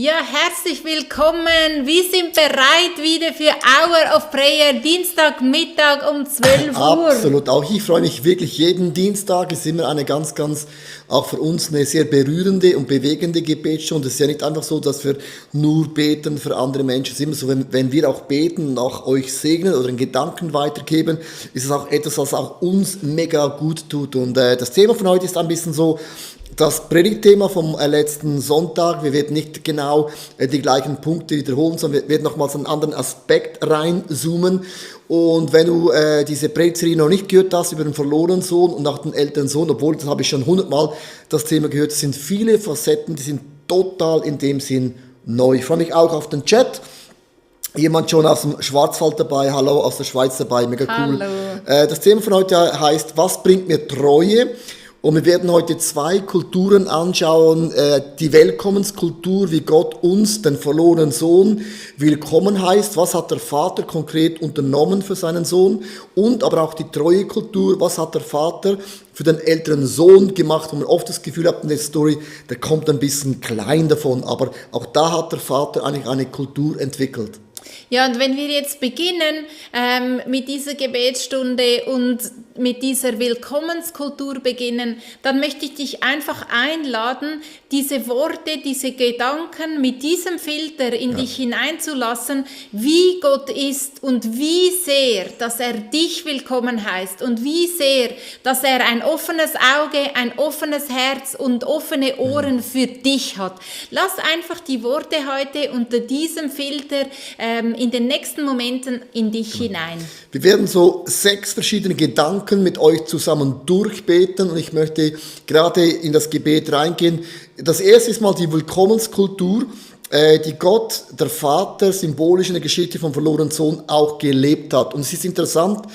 Ja, herzlich willkommen. Wir sind bereit wieder für Hour of Prayer, Dienstagmittag um 12 Uhr. Absolut, auch ich freue mich wirklich jeden Dienstag. Es ist immer eine ganz, auch für uns eine sehr berührende und bewegende Gebetsstunde. Es ist ja nicht einfach so, dass wir nur beten für andere Menschen. Es ist immer so, wenn wir auch beten und auch euch segnen oder einen Gedanken weitergeben, ist es auch etwas, was auch uns mega gut tut. Und das Thema von heute ist ein bisschen so, das Predigtthema vom letzten Sonntag. Wir werden nicht genau die gleichen Punkte wiederholen, sondern wir werden nochmals einen anderen Aspekt reinzoomen. Und wenn du diese Predigtserie noch nicht gehört hast über den verlorenen Sohn und auch den älteren Sohn, obwohl das habe ich schon 100-mal das Thema gehört, es sind viele Facetten, die sind total in dem Sinn neu. Ich freue mich auch auf den Chat. Jemand schon aus dem Schwarzwald dabei, hallo, aus der Schweiz dabei, mega cool. Hallo. Das Thema von heute heißt, was bringt mir Treue? Und wir werden heute 2 Kulturen anschauen, die Willkommenskultur, wie Gott uns, den verlorenen Sohn, willkommen heißt, was hat der Vater konkret unternommen für seinen Sohn, und aber auch die Treuekultur, was hat der Vater für den älteren Sohn gemacht, wo man oft das Gefühl hat in der Story, der kommt ein bisschen klein davon, aber auch da hat der Vater eigentlich eine Kultur entwickelt. Ja, und wenn wir jetzt beginnen mit dieser Gebetsstunde und mit dieser Willkommenskultur beginnen, dann möchte ich dich einfach einladen, diese Worte, diese Gedanken mit diesem Filter in dich hineinzulassen, wie Gott ist und wie sehr, dass er dich willkommen heißt und wie sehr, dass er ein offenes Auge, ein offenes Herz und offene Ohren für dich hat. Lass einfach die Worte heute unter diesem Filter in den nächsten Momenten in dich hinein. Wir werden so 6 verschiedene Gedanken mit euch zusammen durchbeten und ich möchte gerade in das Gebet reingehen. Das erste ist mal die Willkommenskultur, die Gott, der Vater, symbolisch in der Geschichte vom verlorenen Sohn auch gelebt hat. Und es ist interessant,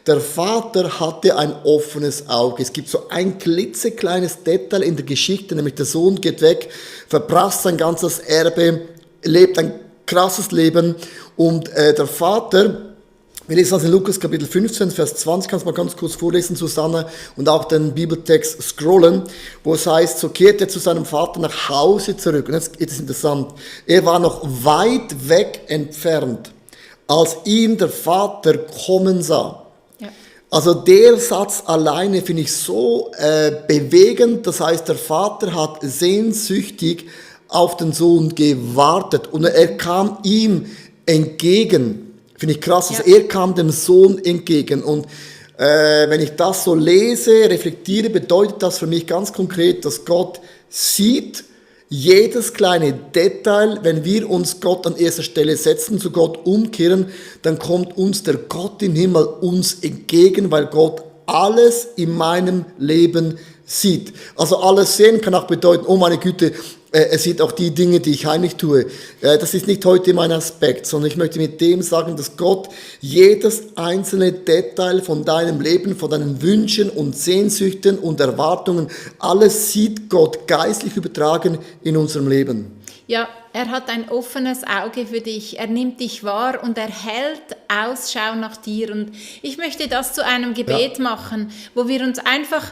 der Vater hatte ein offenes Auge. Es gibt so ein klitzekleines Detail in der Geschichte, nämlich der Sohn geht weg, verprasst sein ganzes Erbe, lebt ein krasses Leben und der Vater, wir lesen das in Lukas Kapitel 15, Vers 20, kannst du mal ganz kurz vorlesen, Susanne, und auch den Bibeltext scrollen, wo es heißt, so kehrt er zu seinem Vater nach Hause zurück. Und jetzt ist interessant, er war noch weit weg entfernt, als ihn der Vater kommen sah. Ja. Also der Satz alleine finde ich so bewegend, das heißt, der Vater hat sehnsüchtig auf den Sohn gewartet und er kam ihm entgegen. Finde ich krass, also er kam dem Sohn entgegen. Und wenn ich das so lese, reflektiere, bedeutet das für mich ganz konkret, dass Gott sieht jedes kleine Detail. Wenn wir uns Gott an erster Stelle setzen, zu Gott umkehren, dann kommt uns der Gott im Himmel uns entgegen, weil Gott alles in meinem Leben sieht. Also alles sehen kann auch bedeuten, oh meine Güte, er sieht auch die Dinge, die ich heimlich tue. Das ist nicht heute mein Aspekt, sondern ich möchte mit dem sagen, dass Gott jedes einzelne Detail von deinem Leben, von deinen Wünschen und Sehnsüchten und Erwartungen, alles sieht Gott geistlich übertragen in unserem Leben. Ja, er hat ein offenes Auge für dich, er nimmt dich wahr und er hält Ausschau nach dir. Und ich möchte das zu einem Gebet machen, wo wir uns einfach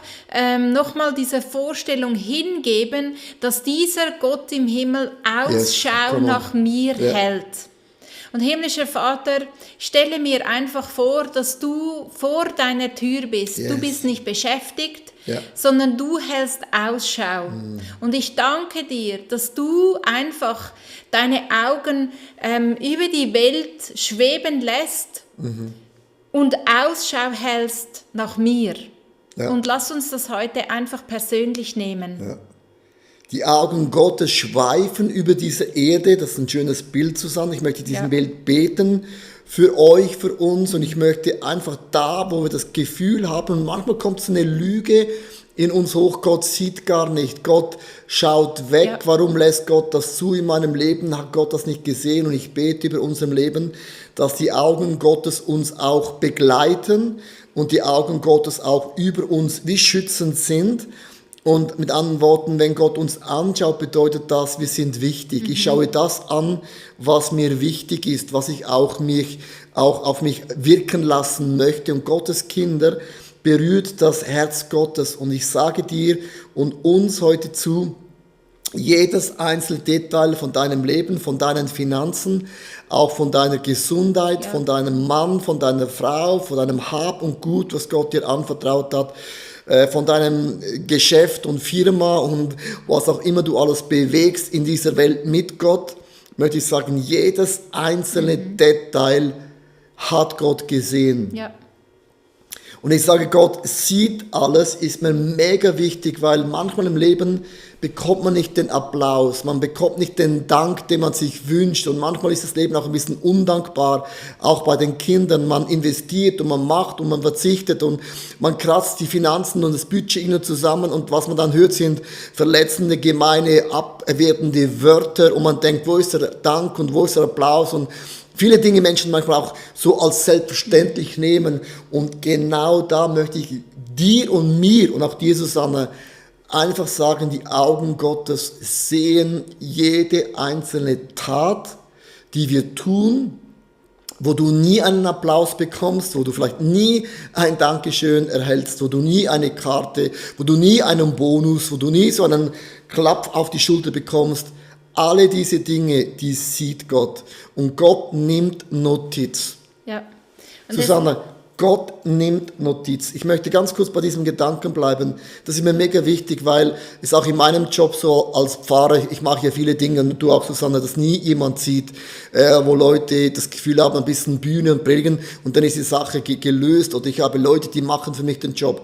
nochmal diese Vorstellung hingeben, dass dieser Gott im Himmel Ausschau nach mir hält. Und himmlischer Vater, stelle mir einfach vor, dass du vor deiner Tür bist. Du bist nicht beschäftigt, sondern du hältst Ausschau. Und ich danke dir, dass du einfach deine Augen über die Welt schweben lässt und Ausschau hältst nach mir. Ja. Und lass uns das heute einfach persönlich nehmen. Ja. Die Augen Gottes schweifen über diese Erde, das ist ein schönes Bild, Susanne. Ich möchte diesen Bild beten für euch, für uns, und ich möchte einfach da, wo wir das Gefühl haben, manchmal kommt so eine Lüge in uns hoch, Gott sieht gar nicht, Gott schaut weg, warum lässt Gott das zu in meinem Leben, hat Gott das nicht gesehen? Und ich bete über unserem Leben, dass die Augen Gottes uns auch begleiten und die Augen Gottes auch über uns wie schützend sind. Und mit anderen Worten, wenn Gott uns anschaut, bedeutet das, wir sind wichtig. Ich schaue das an, was mir wichtig ist, was ich auch auf mich wirken lassen möchte. Und Gottes Kinder berührt das Herz Gottes. Und ich sage dir und uns heute zu, jedes einzelne Detail von deinem Leben, von deinen Finanzen, auch von deiner Gesundheit, von deinem Mann, von deiner Frau, von deinem Hab und Gut, was Gott dir anvertraut hat, von deinem Geschäft und Firma und was auch immer du alles bewegst in dieser Welt mit Gott, möchte ich sagen, jedes einzelne Detail hat Gott gesehen. Ja. Und ich sage, Gott sieht alles, ist mir mega wichtig, weil manchmal im Leben bekommt man nicht den Applaus, man bekommt nicht den Dank, den man sich wünscht, und manchmal ist das Leben auch ein bisschen undankbar, auch bei den Kindern. Man investiert und man macht und man verzichtet und man kratzt die Finanzen und das Budget immer zusammen, und was man dann hört, sind verletzende, gemeine, abwertende Wörter, und man denkt, wo ist der Dank und wo ist der Applaus, und viele Dinge Menschen manchmal auch so als selbstverständlich nehmen. Und genau da möchte ich dir und mir und auch dir, Susanne, einfach sagen, die Augen Gottes sehen jede einzelne Tat, die wir tun, wo du nie einen Applaus bekommst, wo du vielleicht nie ein Dankeschön erhältst, wo du nie eine Karte, wo du nie einen Bonus, wo du nie so einen Klapp auf die Schulter bekommst. Alle diese Dinge, die sieht Gott. Und Gott nimmt Notiz. Ja. Und Susanne, Gott nimmt Notiz. Ich möchte ganz kurz bei diesem Gedanken bleiben. Das ist mir mega wichtig, weil es auch in meinem Job so als Pfarrer, ich mache ja viele Dinge, und du auch, Susanne, dass nie jemand sieht, wo Leute das Gefühl haben, ein bisschen Bühne und predigen, und dann ist die Sache gelöst, oder ich habe Leute, die machen für mich den Job.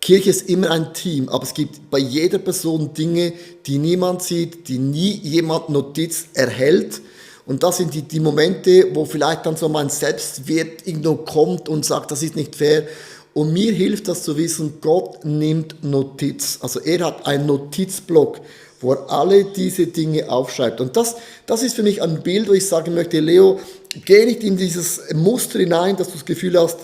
Kirche ist immer ein Team, aber es gibt bei jeder Person Dinge, die niemand sieht, die nie jemand Notiz erhält. Und das sind die Momente, wo vielleicht dann so mein Selbstwert irgendwo kommt und sagt, das ist nicht fair. Und mir hilft das zu wissen, Gott nimmt Notiz. Also er hat einen Notizblock, wo er alle diese Dinge aufschreibt. Und das ist für mich ein Bild, wo ich sagen möchte, Leo, geh nicht in dieses Muster hinein, dass du das Gefühl hast,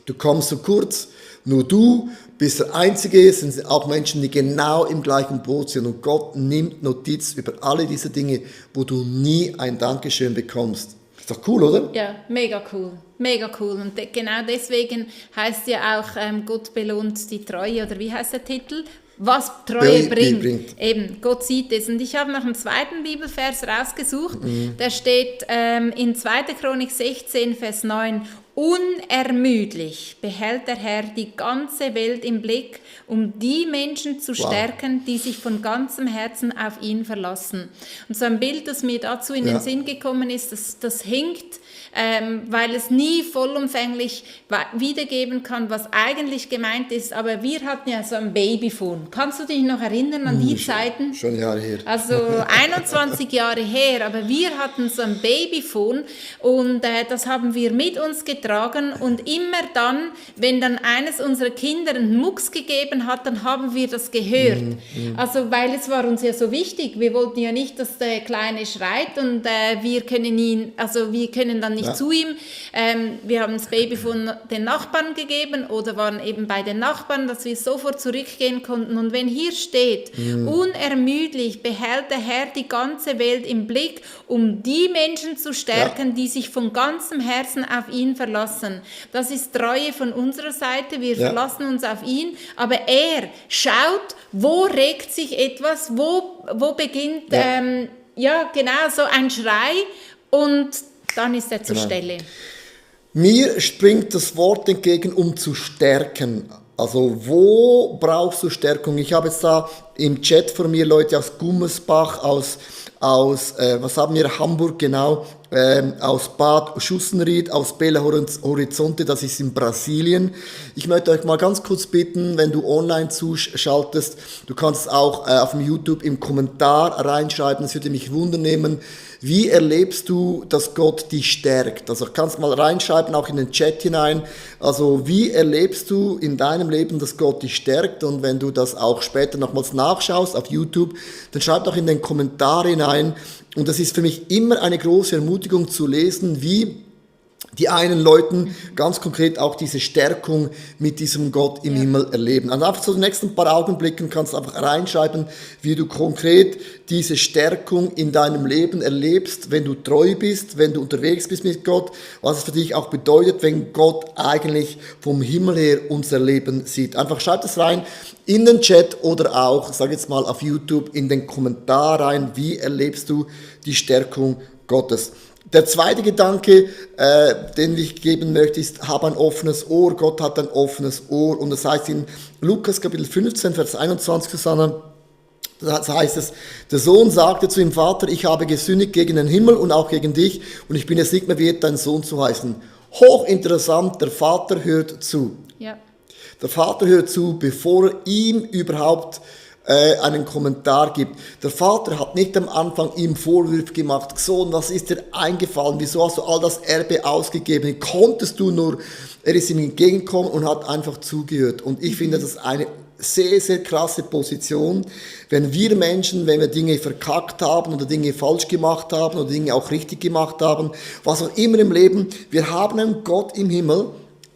du kommst zu kurz, nur du bist der Einzige, es sind auch Menschen, die genau im gleichen Boot sind, und Gott nimmt Notiz über alle diese Dinge, wo du nie ein Dankeschön bekommst. Ist doch cool, oder? Ja, mega cool. Mega cool. Und genau deswegen heißt ja auch Gott belohnt die Treue, oder wie heißt der Titel? Was Treue bringt. Eben, Gott sieht es. Und ich habe noch einen zweiten Bibelvers rausgesucht. Der steht in 2. Chronik 16, Vers 9. Unermüdlich behält der Herr die ganze Welt im Blick, um die Menschen zu stärken, die sich von ganzem Herzen auf ihn verlassen. Und so ein Bild, das mir dazu in den Sinn gekommen ist, das hinkt, weil es nie vollumfänglich wiedergeben kann, was eigentlich gemeint ist. Aber wir hatten ja so ein Babyphone. Kannst du dich noch erinnern an die Zeiten? Schon Jahre her. Also 21 Jahre her, aber wir hatten so ein Babyphone, und das haben wir mit uns getragen, und immer dann, wenn dann eines unserer Kinder einen Mucks gegeben hat, dann haben wir das gehört. Also weil es war uns ja so wichtig. Wir wollten ja nicht, dass der Kleine schreit, und wir können dann nicht zu ihm. Wir haben das Baby von den Nachbarn gegeben oder waren eben bei den Nachbarn, dass wir sofort zurückgehen konnten. Und wenn hier steht, unermüdlich behält der Herr die ganze Welt im Blick, um die Menschen zu stärken, die sich von ganzem Herzen auf ihn verlassen. Das ist Treue von unserer Seite. Wir verlassen uns auf ihn, aber er schaut, wo regt sich etwas, wo beginnt so ein Schrei, und dann ist er zur Stelle. Mir springt das Wort entgegen, um zu stärken. Also wo brauchst du Stärkung? Ich habe jetzt da im Chat von mir Leute aus Gummersbach, aus was haben wir, Hamburg, genau, aus Bad Schussenried, aus Belo Horizonte, das ist in Brasilien. Ich möchte euch mal ganz kurz bitten, wenn du online zuschaltest, du kannst es auch auf dem YouTube im Kommentar reinschreiben, das würde mich wundernehmen. Wie erlebst du, dass Gott dich stärkt? Also kannst mal reinschreiben, auch in den Chat hinein. Also wie erlebst du in deinem Leben, dass Gott dich stärkt? Und wenn du das auch später nochmals nachschaust auf YouTube, dann schreib doch in den Kommentar hinein. Und das ist für mich immer eine große Ermutigung zu lesen, wie die einen Leuten ganz konkret auch diese Stärkung mit diesem Gott im Himmel erleben. Und einfach so die nächsten paar Augenblicken kannst du einfach reinschreiben, wie du konkret diese Stärkung in deinem Leben erlebst, wenn du treu bist, wenn du unterwegs bist mit Gott, was es für dich auch bedeutet, wenn Gott eigentlich vom Himmel her unser Leben sieht. Einfach schreib das rein in den Chat oder auch, sag jetzt mal auf YouTube, in den Kommentar rein, wie erlebst du die Stärkung Gottes. Der zweite Gedanke, den ich geben möchte, ist, hab ein offenes Ohr. Gott hat ein offenes Ohr. Und das heißt in Lukas Kapitel 15, Vers 21, Susanne, das heißt es, der Sohn sagte zu ihm, Vater, ich habe gesündigt gegen den Himmel und auch gegen dich und ich bin es nicht mehr wert, dein Sohn zu heißen. Hochinteressant, der Vater hört zu. Ja. Der Vater hört zu, bevor er ihm überhaupt einen Kommentar gibt. Der Vater hat nicht am Anfang ihm Vorwürfe gemacht, Sohn, was ist dir eingefallen, wieso hast du all das Erbe ausgegeben, wie konntest du nur, er ist ihm entgegengekommen und hat einfach zugehört. Und ich finde das eine sehr, sehr krasse Position, wenn wir Menschen, wenn wir Dinge verkackt haben oder Dinge falsch gemacht haben oder Dinge auch richtig gemacht haben, was auch immer im Leben, wir haben einen Gott im Himmel,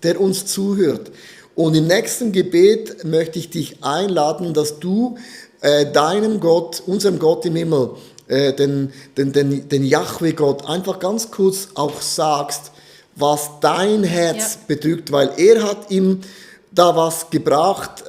der uns zuhört. Und im nächsten Gebet möchte ich dich einladen, dass du deinem Gott, unserem Gott im Himmel, den Jahwe-Gott, einfach ganz kurz auch sagst, was dein Herz bedrückt, weil er hat ihm da was gebracht,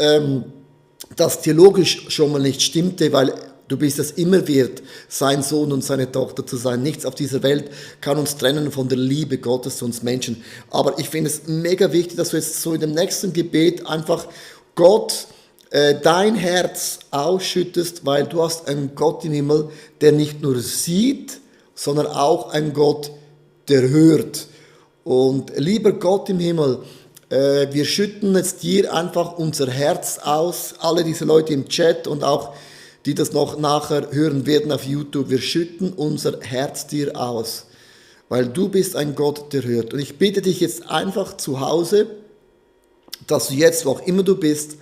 das theologisch schon mal nicht stimmte, weil du bist es immer wert, sein Sohn und seine Tochter zu sein. Nichts auf dieser Welt kann uns trennen von der Liebe Gottes zu uns Menschen. Aber ich finde es mega wichtig, dass du jetzt so in dem nächsten Gebet einfach Gott dein Herz ausschüttest, weil du hast einen Gott im Himmel, der nicht nur sieht, sondern auch ein Gott, der hört. Und lieber Gott im Himmel, wir schütten jetzt dir einfach unser Herz aus, alle diese Leute im Chat und auch die das noch nachher hören werden auf YouTube. Wir schütten unser Herz dir aus, weil du bist ein Gott, der hört. Und ich bitte dich jetzt einfach zu Hause, dass du jetzt, wo auch immer du bist,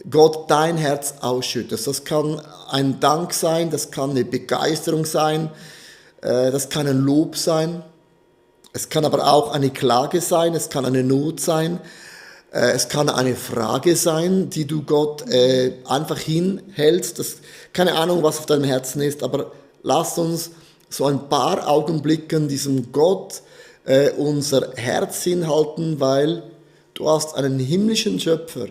Gott dein Herz ausschüttest. Das kann ein Dank sein, das kann eine Begeisterung sein, das kann ein Lob sein, es kann aber auch eine Klage sein, es kann eine Not sein, es kann eine Frage sein, die du Gott einfach hinhältst. Keine Ahnung, was auf deinem Herzen ist, aber lass uns so ein paar Augenblicken diesem Gott unser Herz hinhalten, weil du hast einen himmlischen Schöpfer,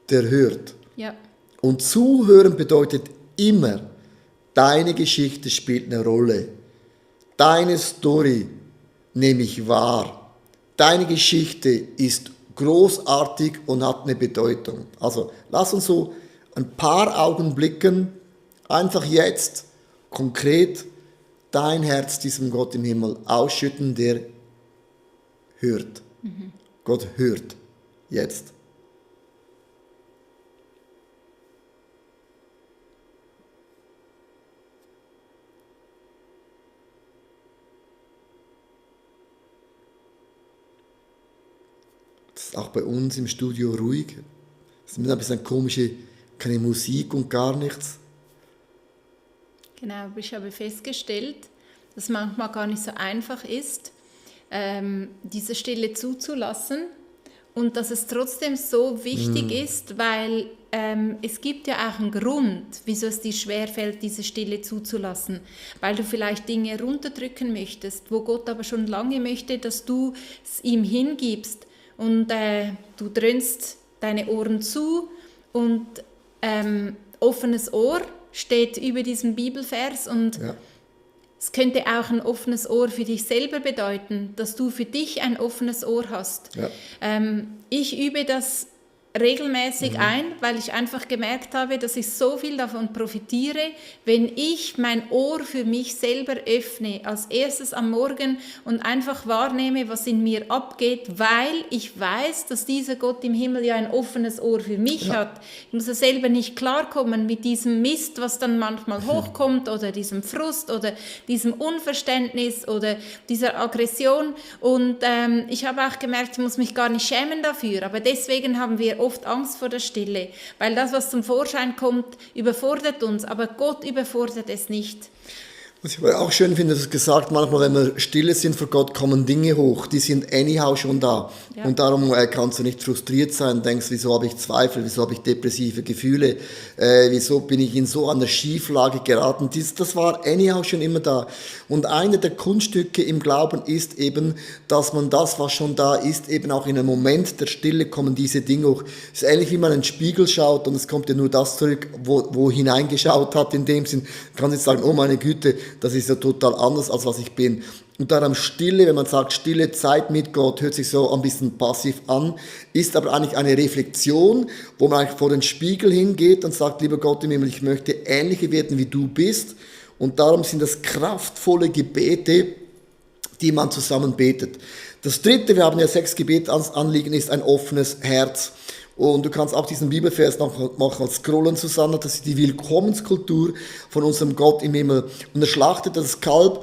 der hört. Ja. Und zuhören bedeutet immer, deine Geschichte spielt eine Rolle. Deine Story nehme ich wahr. Deine Geschichte ist großartig und hat eine Bedeutung. Also lass uns so ein paar Augenblicken einfach jetzt konkret dein Herz diesem Gott im Himmel ausschütten, der hört. Gott hört jetzt. Auch bei uns im Studio ruhig. Es ist ein bisschen komische, keine Musik und gar nichts. Genau, aber ich habe festgestellt, dass es manchmal gar nicht so einfach ist, diese Stille zuzulassen und dass es trotzdem so wichtig ist, weil es gibt ja auch einen Grund, wieso es dir schwerfällt, diese Stille zuzulassen, weil du vielleicht Dinge runterdrücken möchtest, wo Gott aber schon lange möchte, dass du es ihm hingibst. Und du dröhnst deine Ohren zu und offenes Ohr steht über diesem Bibelvers und es könnte auch ein offenes Ohr für dich selber bedeuten, dass du für dich ein offenes Ohr hast. Ja. Ich übe das regelmäßig ein, weil ich einfach gemerkt habe, dass ich so viel davon profitiere, wenn ich mein Ohr für mich selber öffne, als erstes am Morgen und einfach wahrnehme, was in mir abgeht, weil ich weiß, dass dieser Gott im Himmel ja ein offenes Ohr für mich hat. Ich muss ja selber nicht klarkommen mit diesem Mist, was dann manchmal hochkommt oder diesem Frust oder diesem Unverständnis oder dieser Aggression und ich habe auch gemerkt, ich muss mich gar nicht schämen dafür, aber deswegen haben wir oft Angst vor der Stille, weil das, was zum Vorschein kommt, überfordert uns, aber Gott überfordert es nicht. Was ich aber auch schön finde, das gesagt, manchmal, wenn wir stille sind vor Gott, kommen Dinge hoch, die sind anyhow schon da. Ja. Und darum kannst du nicht frustriert sein, denkst, wieso habe ich Zweifel, wieso habe ich depressive Gefühle, wieso bin ich in so einer Schieflage geraten. Das war anyhow schon immer da. Und eine der Kunststücke im Glauben ist eben, dass man das, was schon da ist, eben auch in einem Moment der Stille kommen diese Dinge hoch. Es ist ähnlich, wie man in den Spiegel schaut und es kommt ja nur das zurück, wo hineingeschaut hat in dem Sinn. Man kann jetzt sagen, oh meine Güte, das ist ja total anders, als was ich bin. Und darum Stille, wenn man sagt, stille Zeit mit Gott, hört sich so ein bisschen passiv an, ist aber eigentlich eine Reflexion, wo man eigentlich vor den Spiegel hingeht und sagt, lieber Gott im Himmel, ich möchte ähnlicher werden, wie du bist. Und darum sind das kraftvolle Gebete, die man zusammen betet. Das dritte, wir haben ja 6 Gebetsanliegen, ist ein offenes Herz. Und du kannst auch diesen Bibelvers noch mal scrollen, Susanne, das ist die Willkommenskultur von unserem Gott im Himmel. Und er schlachtet das Kalb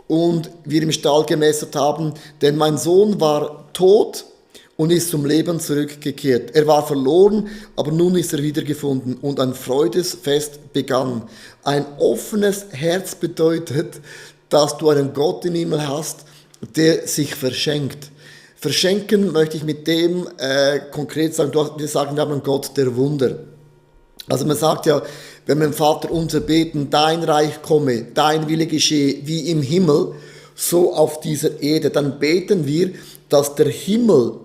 und wir im Stall gemästert haben, denn mein Sohn war tot und ist zum Leben zurückgekehrt. Er war verloren, aber nun ist er wiedergefunden und ein Freudesfest begann. Ein offenes Herz bedeutet, dass du einen Gott im Himmel hast, der sich verschenkt. Verschenken möchte ich mit dem konkret sagen, wir sagen, wir haben einen Gott der Wunder. Also man sagt ja, wenn wir im Vater unser beten, dein Reich komme, dein Wille geschehe, wie im Himmel, so auf dieser Erde, dann beten wir, dass der Himmel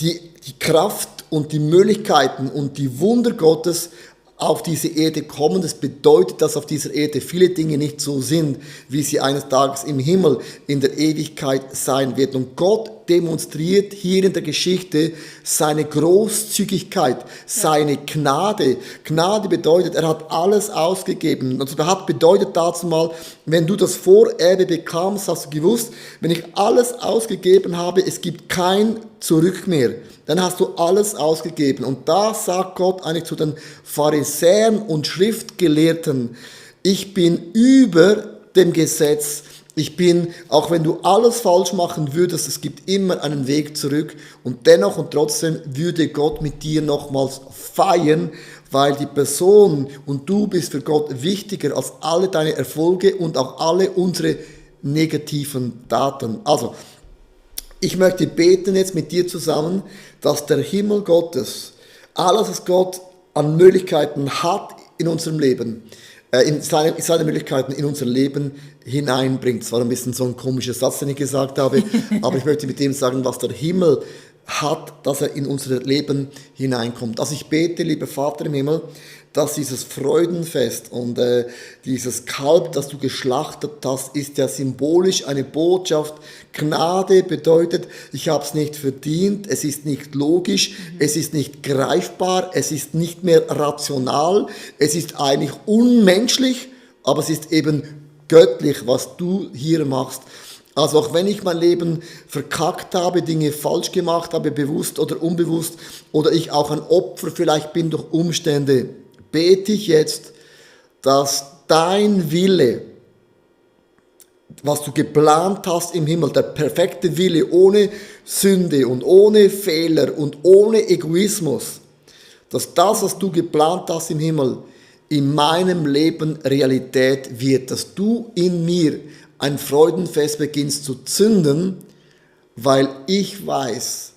die Kraft und die Möglichkeiten und die Wunder Gottes auf diese Erde kommen. Das bedeutet, dass auf dieser Erde viele Dinge nicht so sind, wie sie eines Tages im Himmel in der Ewigkeit sein werden. Und Gott demonstriert hier in der Geschichte seine Großzügigkeit, seine Gnade. Gnade bedeutet, er hat alles ausgegeben. Also bedeutet dazu mal, wenn du das Vorerbe bekamst, hast du gewusst, wenn ich alles ausgegeben habe, es gibt kein Zurück mehr. Dann hast du alles ausgegeben. Und da sagt Gott eigentlich zu den Pharisäern und Schriftgelehrten, ich bin über dem Gesetz. Ich bin, auch wenn du alles falsch machen würdest, es gibt immer einen Weg zurück. Und dennoch und trotzdem würde Gott mit dir nochmals feiern, weil die Person und du bist für Gott wichtiger als alle deine Erfolge und auch alle unsere negativen Taten. Also, ich möchte beten jetzt mit dir zusammen, dass der Himmel Gottes, alles, was Gott an Möglichkeiten hat in unserem Leben, in seine Möglichkeiten in unser Leben hineinbringt. Das war ein bisschen so ein komischer Satz, den ich gesagt habe, aber ich möchte mit dem sagen, was der Himmel hat, dass er in unser Leben hineinkommt. Also ich bete, lieber Vater im Himmel, dass dieses Freudenfest und dieses Kalb, das du geschlachtet hast, ist ja symbolisch eine Botschaft. Gnade bedeutet, ich habe es nicht verdient, es ist nicht logisch, es ist nicht greifbar, es ist nicht mehr rational, es ist eigentlich unmenschlich, aber es ist eben göttlich, was du hier machst. Also auch wenn ich mein Leben verkackt habe, Dinge falsch gemacht habe, bewusst oder unbewusst, oder ich auch ein Opfer vielleicht bin durch Umstände, bete ich jetzt, dass dein Wille, was du geplant hast im Himmel, der perfekte Wille ohne Sünde und ohne Fehler und ohne Egoismus, dass das, was du geplant hast im Himmel, in meinem Leben Realität wird, dass du in mir ein Freudenfest beginnst zu zünden, weil ich weiß,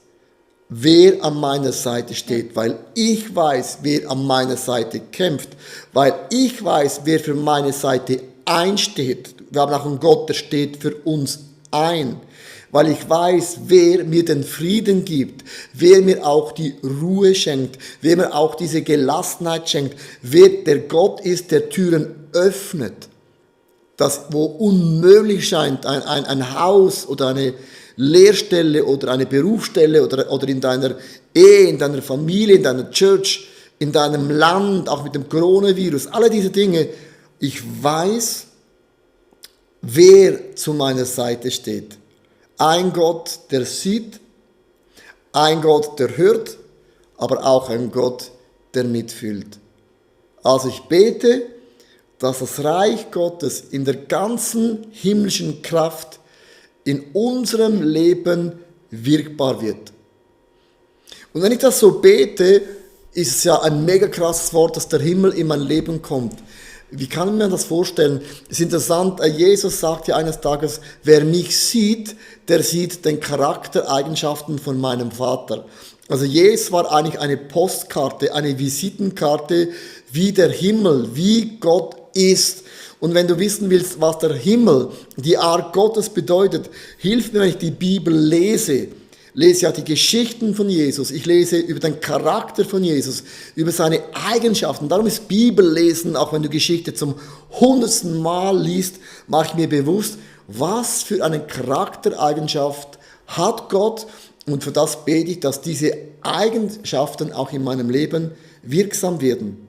wer an meiner Seite steht, weil ich weiß, wer an meiner Seite kämpft, weil ich weiß, wer für meine Seite einsteht. Wir haben auch einen Gott, der steht für uns ein, weil ich weiß, wer mir den Frieden gibt, wer mir auch die Ruhe schenkt, wer mir auch diese Gelassenheit schenkt, wer der Gott ist, der Türen öffnet. Das, wo unmöglich scheint, ein Haus oder eine Lehrstelle oder eine Berufsstelle oder in deiner Ehe, in deiner Familie, in deiner Church, in deinem Land, auch mit dem Coronavirus, alle diese Dinge. Ich weiß, wer zu meiner Seite steht. Ein Gott, der sieht, ein Gott, der hört, aber auch ein Gott, der mitfühlt. Also ich bete, dass das Reich Gottes in der ganzen himmlischen Kraft in unserem Leben wirkbar wird. Und wenn ich das so bete, ist es ja ein mega krasses Wort, dass der Himmel in mein Leben kommt. Wie kann man das vorstellen? Es ist interessant, Jesus sagt ja eines Tages, wer mich sieht, der sieht den Charaktereigenschaften von meinem Vater. Also Jesus war eigentlich eine Postkarte, eine Visitenkarte, wie der Himmel, wie Gott ist. Und wenn du wissen willst, was der Himmel, die Art Gottes bedeutet, hilft mir, wenn ich die Bibel lese ja die Geschichten von Jesus, ich lese über den Charakter von Jesus, über seine Eigenschaften. Darum ist Bibellesen, auch wenn du Geschichte zum 100. Mal liest, mache ich mir bewusst, was für eine Charaktereigenschaft hat Gott, und für das bete ich, dass diese Eigenschaften auch in meinem Leben wirksam werden.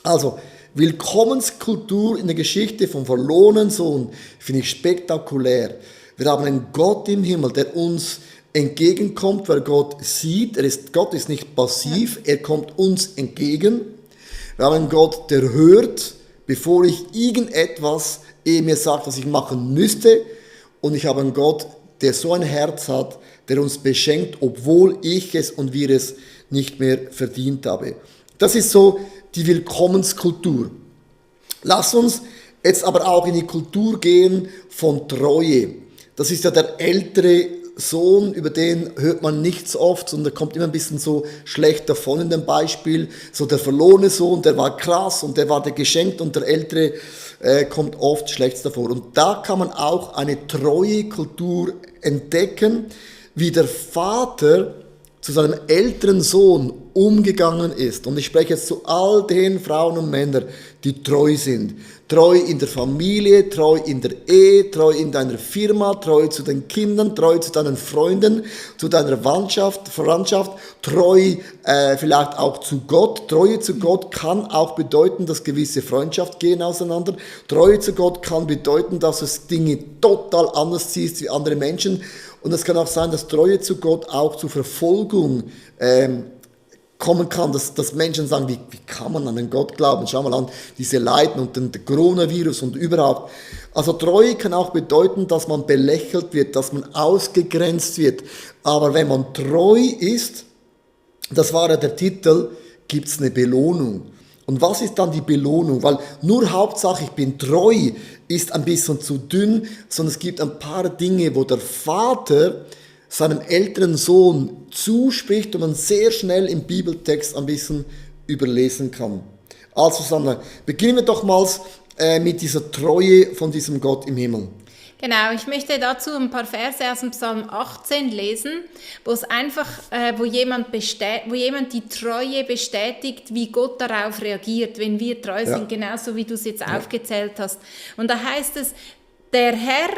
Also, Willkommenskultur in der Geschichte vom verlorenen Sohn finde ich spektakulär. Wir haben einen Gott im Himmel, der uns entgegenkommt, weil Gott sieht. Gott ist nicht passiv, er kommt uns entgegen. Wir haben einen Gott, der hört, bevor ich irgendetwas mir sagt, was ich machen müsste. Und ich habe einen Gott, der so ein Herz hat, der uns beschenkt, obwohl ich es und wir es nicht mehr verdient habe. Das ist so die Willkommenskultur. Lass uns jetzt aber auch in die Kultur gehen von Treue. Das ist ja der ältere Sohn, über den hört man nicht so oft, sondern der kommt immer ein bisschen so schlecht davon in dem Beispiel. So der verlorene Sohn, der war krass und der war der geschenkt, und der ältere kommt oft schlecht davor. Und da kann man auch eine treue Kultur entdecken, wie der Vater zu seinem älteren Sohn umgegangen ist. Und ich spreche jetzt zu all den Frauen und Männern, die treu sind. Treu in der Familie, treu in der Ehe, treu in deiner Firma, treu zu den Kindern, treu zu deinen Freunden, zu deiner Verwandtschaft, treu vielleicht auch zu Gott. Treue zu Gott kann auch bedeuten, dass gewisse Freundschaft gehen auseinander. Treue zu Gott kann bedeuten, dass du Dinge total anders siehst wie andere Menschen. Und es kann auch sein, dass Treue zu Gott auch zu Verfolgung kommen kann, dass Menschen sagen, wie kann man an einen Gott glauben? Schau mal an, diese Leiden und den Coronavirus und überhaupt. Also Treue kann auch bedeuten, dass man belächelt wird, dass man ausgegrenzt wird. Aber wenn man treu ist, das war ja der Titel, gibt es eine Belohnung. Und was ist dann die Belohnung? Weil nur Hauptsache, ich bin treu, ist ein bisschen zu dünn, sondern es gibt ein paar Dinge, wo der Vater seinem älteren Sohn zuspricht und man sehr schnell im Bibeltext ein bisschen überlesen kann. Also Sandra, beginnen wir doch mal mit dieser Treue von diesem Gott im Himmel. Genau, ich möchte dazu ein paar Verse aus dem Psalm 18 lesen, wo es einfach, wo jemand die Treue bestätigt, wie Gott darauf reagiert, wenn wir treu sind, genauso wie du es jetzt aufgezählt hast. Und da heißt es, der Herr,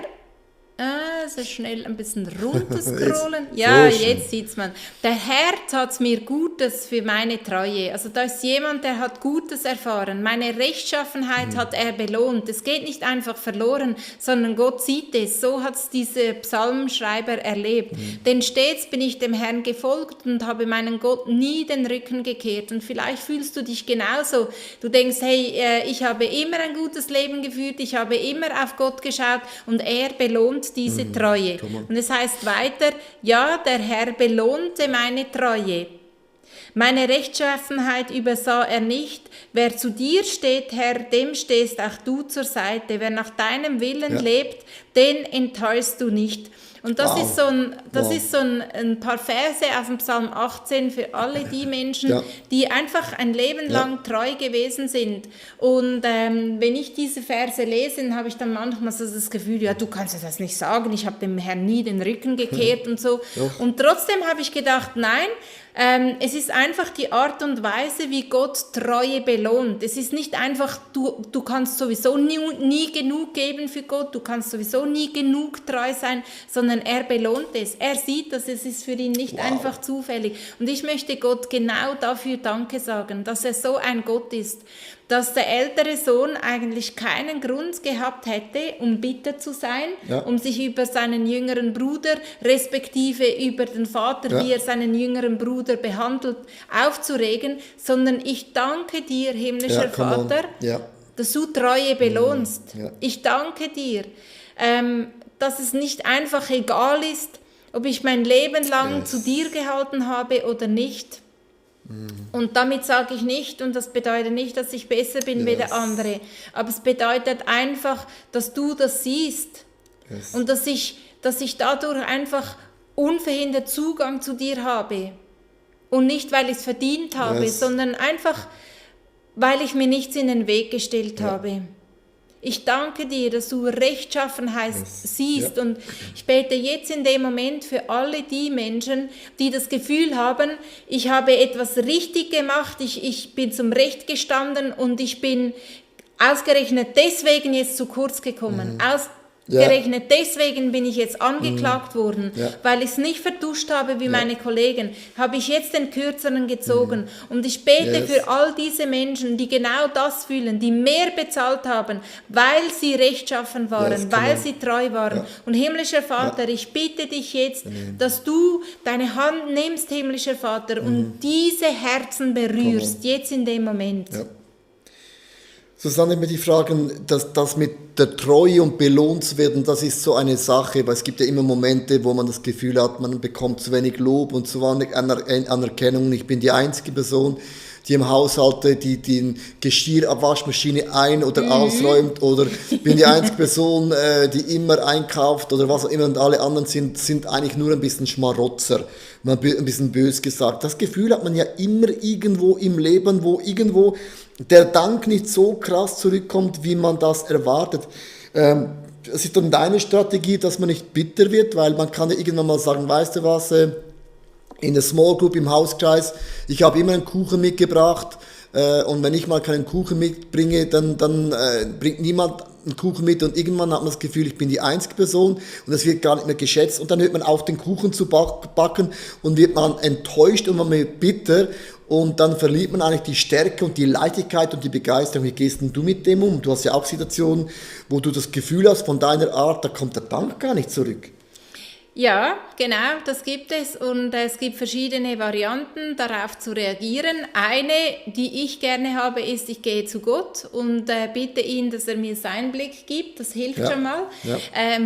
so schnell ein bisschen runterscrollen. Ja, so jetzt sieht man. Der Herr tat mir Gutes für meine Treue. Also da ist jemand, der hat Gutes erfahren. Meine Rechtschaffenheit hat er belohnt. Es geht nicht einfach verloren, sondern Gott sieht es. So hat es dieser Psalmschreiber erlebt. Denn stets bin ich dem Herrn gefolgt und habe meinen Gott nie den Rücken gekehrt. Und vielleicht fühlst du dich genauso. Du denkst, hey, ich habe immer ein gutes Leben geführt, ich habe immer auf Gott geschaut und er belohnt diese Treue. Und es heißt weiter, ja, der Herr belohnte meine Treue. Meine Rechtschaffenheit übersah er nicht. Wer zu dir steht, Herr, dem stehst auch du zur Seite. Wer nach deinem Willen lebt, den enttäuschst du nicht. Und das ist so ein paar Verse aus dem Psalm 18 für alle die Menschen, die einfach ein Leben lang treu gewesen sind. Und wenn ich diese Verse lese, dann habe ich dann manchmal so das Gefühl, ja, du kannst ja das nicht sagen, ich habe dem Herrn nie den Rücken gekehrt und so. Und trotzdem habe ich gedacht, nein, es ist einfach die Art und Weise, wie Gott Treue belohnt. Es ist nicht einfach, du kannst sowieso nie genug geben für Gott, du kannst sowieso nie genug treu sein, sondern er belohnt es. Er sieht, dass es ist für ihn nicht einfach zufällig. Und ich möchte Gott genau dafür Danke sagen, dass er so ein Gott ist, dass der ältere Sohn eigentlich keinen Grund gehabt hätte, um bitter zu sein, um sich über seinen jüngeren Bruder, respektive über den Vater, wie er seinen jüngeren Bruder behandelt, aufzuregen, sondern ich danke dir, himmlischer Vater, dass du Treue belohnst. Ich danke dir, dass es nicht einfach egal ist, ob ich mein Leben lang zu dir gehalten habe oder nicht. Und damit sage ich nicht, und das bedeutet nicht, dass ich besser bin wie der andere, aber es bedeutet einfach, dass du das siehst und dass ich dadurch einfach unverhindert Zugang zu dir habe. Und nicht, weil ich es verdient habe, sondern einfach, weil ich mir nichts in den Weg gestellt habe. Ich danke dir, dass du Rechtschaffenheit siehst und ich bete jetzt in dem Moment für alle die Menschen, die das Gefühl haben, ich habe etwas richtig gemacht, ich bin zum Recht gestanden und ich bin ausgerechnet deswegen jetzt zu kurz gekommen. Ausgerechnet deswegen bin ich jetzt angeklagt worden, weil ich es nicht vertuscht habe wie meine Kollegen, habe ich jetzt den Kürzeren gezogen. Und ich bete für all diese Menschen, die genau das fühlen, die mehr bezahlt haben, weil sie rechtschaffen waren, weil sie treu waren. Und himmlischer Vater, ich bitte dich jetzt, dass du deine Hand nimmst, himmlischer Vater, und diese Herzen berührst, jetzt in dem Moment. Susanne, mir die Fragen, das mit der Treue und belohnt zu werden, das ist so eine Sache, weil es gibt ja immer Momente, wo man das Gefühl hat, man bekommt zu wenig Lob und zu wenig Anerkennung. Ich bin die einzige Person, die im Haushalt die den Geschirrabwaschmaschine ein- oder ausräumt, oder bin die einzige Person, die immer einkauft oder was auch immer, und alle anderen sind eigentlich nur ein bisschen Schmarotzer, mal ein bisschen bös gesagt. Das Gefühl hat man ja immer irgendwo im Leben, wo irgendwo der Dank nicht so krass zurückkommt, wie man das erwartet. Es ist dann deine Strategie, dass man nicht bitter wird, weil man kann ja irgendwann mal sagen, weißt du was, in der Small Group im Hauskreis, ich habe immer einen Kuchen mitgebracht, und wenn ich mal keinen Kuchen mitbringe, dann bringt niemand einen Kuchen mit, und irgendwann hat man das Gefühl, ich bin die einzige Person und es wird gar nicht mehr geschätzt, und dann hört man auf, den Kuchen zu backen und wird man enttäuscht und man wird bitter, und dann verliert man eigentlich die Stärke und die Leichtigkeit und die Begeisterung. Wie gehst denn du mit dem um? Du hast ja auch Situationen, wo du das Gefühl hast, von deiner Art, da kommt der Dank gar nicht zurück. Ja, genau, das gibt es, und es gibt verschiedene Varianten, darauf zu reagieren. Eine, die ich gerne habe, ist, ich gehe zu Gott und bitte ihn, dass er mir seinen Blick gibt, das hilft schon mal. Ja.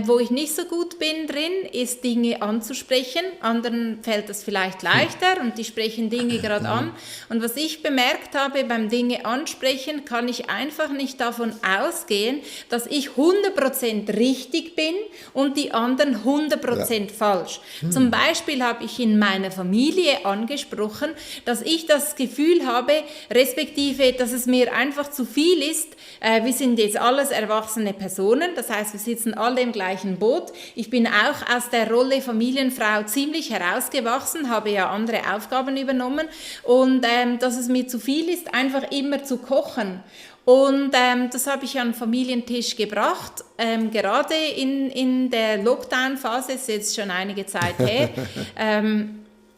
Wo ich nicht so gut bin drin, ist Dinge anzusprechen, anderen fällt das vielleicht leichter und die sprechen Dinge gerade an. Und was ich bemerkt habe, beim Dinge ansprechen, kann ich einfach nicht davon ausgehen, dass ich 100% richtig bin und die anderen 100% falsch. Zum Beispiel habe ich in meiner Familie angesprochen, dass ich das Gefühl habe, respektive, dass es mir einfach zu viel ist. Wir sind jetzt alles erwachsene Personen, das heißt, wir sitzen alle im gleichen Boot. Ich bin auch aus der Rolle Familienfrau ziemlich herausgewachsen, habe ja andere Aufgaben übernommen, und dass es mir zu viel ist, einfach immer zu kochen. Und das habe ich an den Familientisch gebracht, gerade in der Lockdown-Phase, ist jetzt schon einige Zeit her.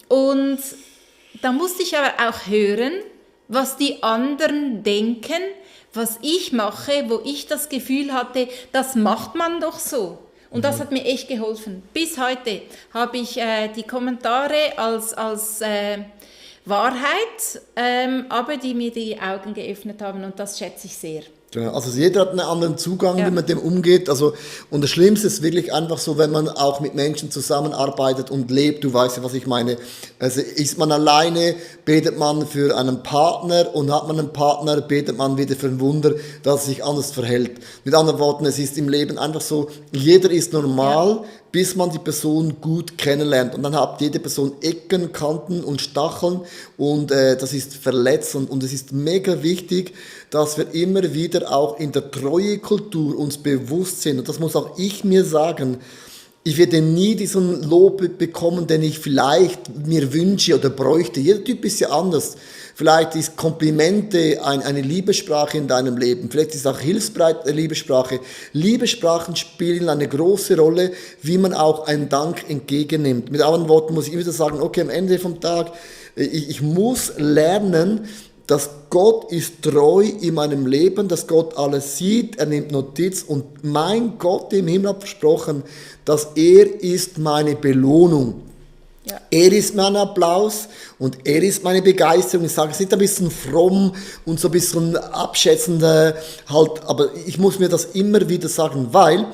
Und da musste ich aber auch hören, was die anderen denken, was ich mache, wo ich das Gefühl hatte, das macht man doch so. Und das hat mir echt geholfen. Bis heute habe ich die Kommentare als Wahrheit, aber die mir die Augen geöffnet haben, und das schätze ich sehr. Genau, also jeder hat einen anderen Zugang, wie man mit dem umgeht. Also, und das Schlimmste ist wirklich einfach so, wenn man auch mit Menschen zusammenarbeitet und lebt, du weißt ja, was ich meine. Also ist man alleine, betet man für einen Partner, und hat man einen Partner, betet man wieder für ein Wunder, dass es sich anders verhält. Mit anderen Worten, es ist im Leben einfach so, jeder ist normal, bis man die Person gut kennenlernt. Und dann hat jede Person Ecken, Kanten und Stacheln, und das ist verletzend. Und es ist mega wichtig, dass wir immer wieder auch in der Treuekultur uns bewusst sind. Und das muss auch ich mir sagen. Ich werde nie diesen Lob bekommen, den ich vielleicht mir wünsche oder bräuchte. Jeder Typ ist ja anders. Vielleicht ist Komplimente eine Liebessprache in deinem Leben. Vielleicht ist auch hilfsbereit eine Liebessprache. Liebessprachen spielen eine große Rolle, wie man auch einen Dank entgegennimmt. Mit anderen Worten muss ich immer wieder sagen, okay, am Ende vom Tag, ich muss lernen, dass Gott ist treu in meinem Leben, dass Gott alles sieht, er nimmt Notiz, und mein Gott im Himmel hat versprochen, dass er ist meine Belohnung. Ja. Er ist mein Applaus und er ist meine Begeisterung. Ich sage es nicht ein bisschen fromm und so ein bisschen abschätzend halt, aber ich muss mir das immer wieder sagen, weil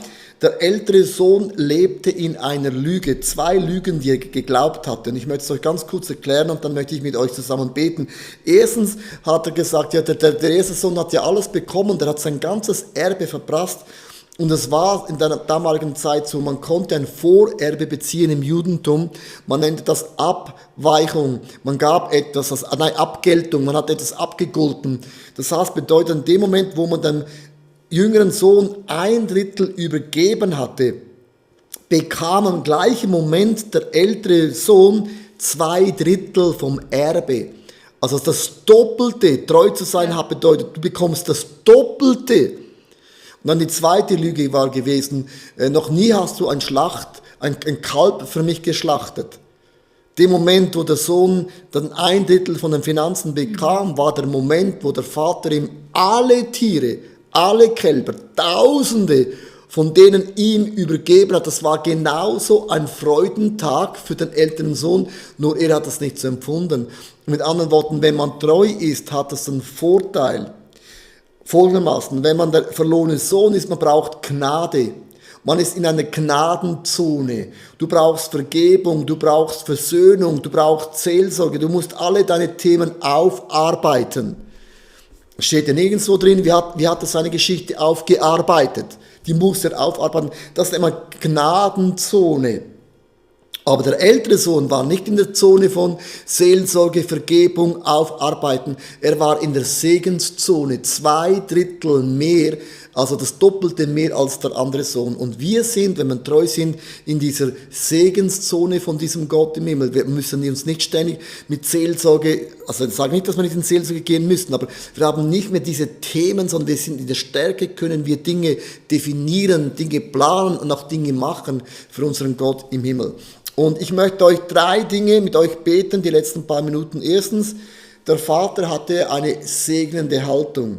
Der ältere Sohn lebte in einer Lüge, 2 Lügen, die er geglaubt hatte. Und ich möchte es euch ganz kurz erklären und dann möchte ich mit euch zusammen beten. Erstens hat er gesagt, ja, der erste Sohn hat ja alles bekommen, der hat sein ganzes Erbe verprasst. Und es war in der damaligen Zeit so, man konnte ein Vorerbe beziehen im Judentum. Man nannte das Abweichung. Man gab etwas, Abgeltung, man hat etwas abgegolten. Das heißt, bedeutet in dem Moment, wo man dem jüngeren Sohn 1/3 übergeben hatte, bekam im gleichen Moment der ältere Sohn 2/3 vom Erbe. Also das Doppelte, treu zu sein, hat bedeutet, du bekommst das Doppelte. Und dann die zweite Lüge war gewesen, noch nie hast du ein Kalb für mich geschlachtet. Dem Moment, wo der Sohn dann 1/3 von den Finanzen bekam, war der Moment, wo der Vater ihm alle Tiere, alle Kälber, Tausende von denen ihm übergeben hat. Das war genauso ein Freudentag für den älteren Sohn, nur er hat das nicht so empfunden. Mit anderen Worten, wenn man treu ist, hat das einen Vorteil. Folgendermaßen, wenn man der verlorene Sohn ist, man braucht Gnade. Man ist in einer Gnadenzone. Du brauchst Vergebung, du brauchst Versöhnung, du brauchst Seelsorge. Du musst alle deine Themen aufarbeiten. Steht ja nirgendwo drin, wie hat er seine Geschichte aufgearbeitet. Die muss er aufarbeiten. Das ist immer Gnadenzone. Aber der ältere Sohn war nicht in der Zone von Seelsorge, Vergebung, Aufarbeiten. Er war in der Segenszone, 2/3 mehr, also das Doppelte mehr als der andere Sohn. Und wir sind, wenn wir treu sind, in dieser Segenszone von diesem Gott im Himmel. Wir müssen uns nicht ständig mit Seelsorge, also ich sage nicht, dass wir nicht in Seelsorge gehen müssen, aber wir haben nicht mehr diese Themen, sondern wir sind in der Stärke, können wir Dinge definieren, Dinge planen und auch Dinge machen für unseren Gott im Himmel. Und ich möchte euch 3 Dinge mit euch beten, die letzten paar Minuten. Erstens, der Vater hatte eine segnende Haltung.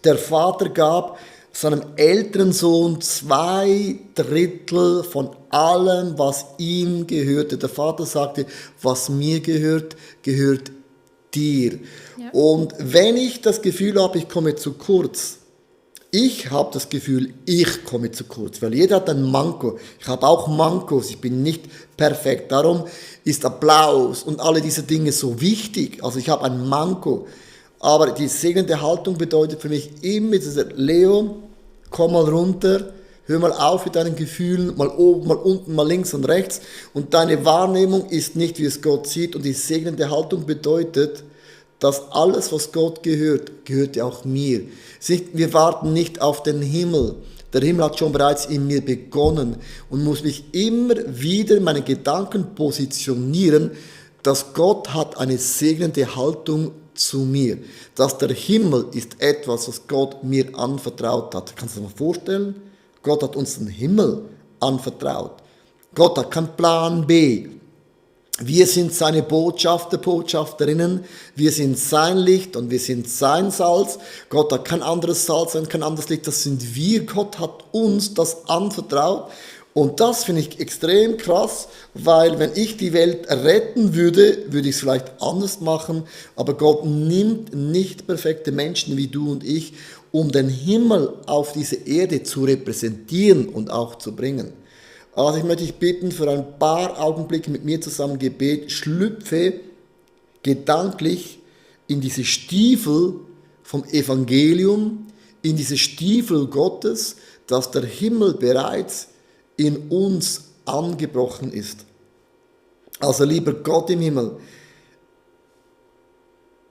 Der Vater gab seinem älteren Sohn 2/3 von allem, was ihm gehörte. Der Vater sagte, was mir gehört, gehört dir. Ja. Und wenn ich das Gefühl habe, ich komme zu kurz, ich habe das Gefühl, ich komme zu kurz, weil jeder hat ein Manko. Ich habe auch Mankos, ich bin nicht perfekt. Darum ist Applaus und alle diese Dinge so wichtig. Also ich habe ein Manko. Aber die segnende Haltung bedeutet für mich immer, Leo, komm mal runter, hör mal auf mit deinen Gefühlen, mal oben, mal unten, mal links und rechts. Und deine Wahrnehmung ist nicht, wie es Gott sieht. Und die segnende Haltung bedeutet, dass alles, was Gott gehört, gehört ja auch mir. Wir warten nicht auf den Himmel. Der Himmel hat schon bereits in mir begonnen und muss mich immer wieder in meinen Gedanken positionieren, dass Gott hat eine segnende Haltung zu mir. Dass der Himmel ist etwas, was Gott mir anvertraut hat. Kannst du dir mal vorstellen? Gott hat uns den Himmel anvertraut. Gott hat keinen Plan B. Wir sind seine Botschafter, Botschafterinnen, wir sind sein Licht und wir sind sein Salz. Gott hat kein anderes Salz und kein anderes Licht, das sind wir. Gott hat uns das anvertraut und das finde ich extrem krass, weil wenn ich die Welt retten würde, würde ich es vielleicht anders machen, aber Gott nimmt nicht perfekte Menschen wie du und ich, um den Himmel auf diese Erde zu repräsentieren und auch zu bringen. Also ich möchte dich bitten, für ein paar Augenblicke mit mir zusammen Gebet, schlüpfe gedanklich in diese Stiefel vom Evangelium, in diese Stiefel Gottes, dass der Himmel bereits in uns angebrochen ist. Also lieber Gott im Himmel,